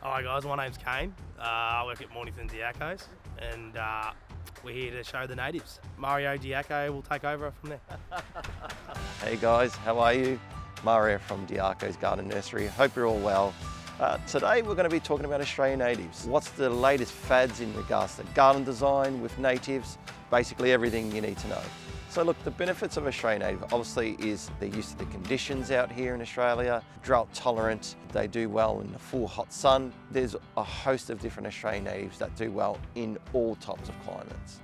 Hi guys, my name's Kane. I work at Mornington Diaco's and we're here to show the natives. Mario Diaco will take over from there. Hey guys, how are you? Mario from Diaco's Garden Nursery. Hope you're all well. Today we're going to be talking about Australian natives. What's the latest fads in regards to garden design with natives? Basically everything you need to know. So look, the benefits of Australian native obviously is they're used to the conditions out here in Australia, drought tolerant, they do well in the full hot sun. There's a host of different Australian natives that do well in all types of climates.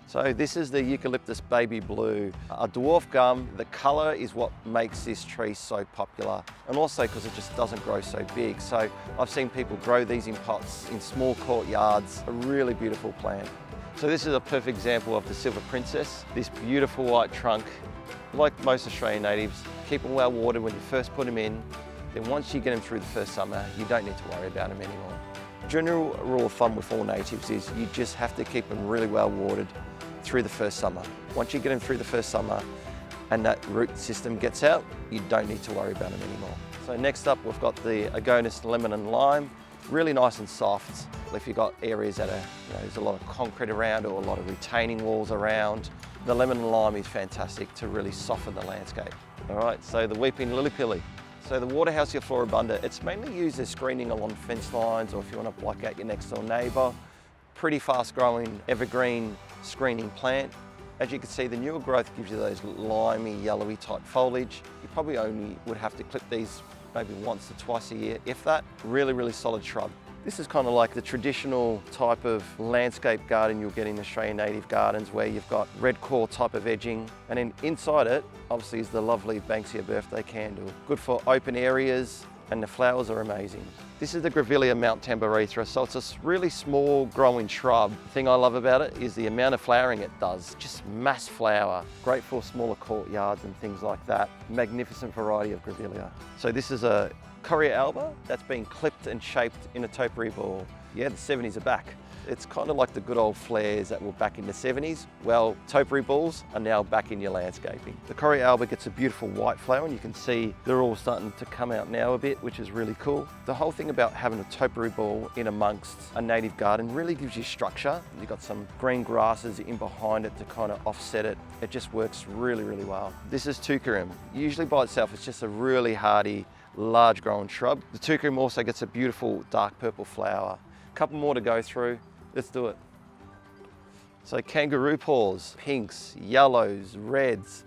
So this is the Eucalyptus baby blue, a dwarf gum. The colour is what makes this tree so popular, and also because it just doesn't grow so big. So I've seen people grow these in pots in small courtyards, a really beautiful plant. So this is a perfect example of the Silver Princess, this beautiful white trunk. Like most Australian natives, keep them well watered when you first put them in. Then once you get them through the first summer, you don't need to worry about them anymore. General rule of thumb with all natives is you just have to keep them really well watered through the first summer. Once you get them through the first summer and that root system gets out, you don't need to worry about them anymore. So next up, we've got the Agonis lemon and lime. Really nice and soft. If you've got areas that are, there's a lot of concrete around or a lot of retaining walls around, the lemon and lime is fantastic to really soften the landscape. All right, so the weeping lily pilly. So the Waterhousea floribunda, it's mainly used as screening along fence lines or if you want to block out your next door neighbour. Pretty fast growing evergreen screening plant. As you can see, the newer growth gives you those limey, yellowy type foliage. You probably only would have to clip these maybe once or twice a year, if that. Really, really solid shrub. This is kind of like the traditional type of landscape garden you'll get in Australian native gardens where you've got red core type of edging, and then inside it, obviously, is the lovely Banksia birthday candle. Good for open areas, and the flowers are amazing. This is the Grevillea Mount Tamborethra, so it's a really small growing shrub. The thing I love about it is the amount of flowering it does, just mass flower. Great for smaller courtyards and things like that. Magnificent variety of Grevillea. So this is a Coria alba that's been clipped and shaped in a topiary ball. Yeah, the 70s are back. It's kind of like the good old flares that were back in the 70s. Well, topiary balls are now back in your landscaping. The Coria alba gets a beautiful white flower, and you can see they're all starting to come out now a bit, which is really cool. The whole thing about having a topiary ball in amongst a native garden really gives you structure. You've got some green grasses in behind it to kind of offset it. It just works really, really well. This is Tucarum. Usually by itself, it's just a really hardy, large growing shrub. The Tucarum also gets a beautiful dark purple flower. A couple more to go through. Let's do it. So kangaroo paws, pinks, yellows, reds,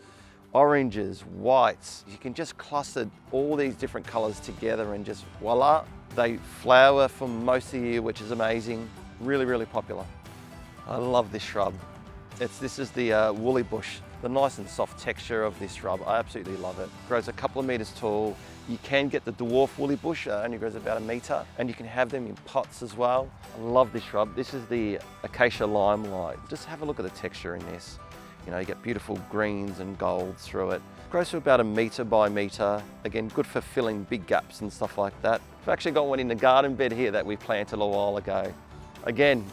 oranges, whites. You can just cluster all these different colors together and just voila. They flower for most of the year, which is amazing. Really, really popular. I love this shrub. This is the woolly bush. The nice and soft texture of this shrub, I absolutely love it. Grows a couple of meters tall. You can get the dwarf woolly bush, only grows about a meter, and you can have them in pots as well. I love this shrub. This is the Acacia limelight. Just have a look at the texture in this. You get beautiful greens and golds through it. Grows to about a meter by meter. Again, good for filling big gaps and stuff like that. I've actually got one in the garden bed here that we planted a while ago. Again,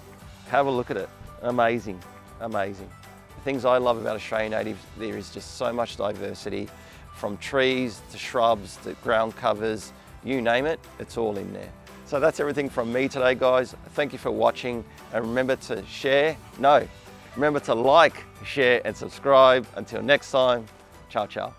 have a look at it. Amazing, amazing. The things I love about Australian natives, there is just so much diversity, from trees to shrubs to ground covers, you name it, it's all in there. So that's everything from me today, guys. Thank you for watching, and remember to remember to like, share and subscribe. Until next time, ciao, ciao.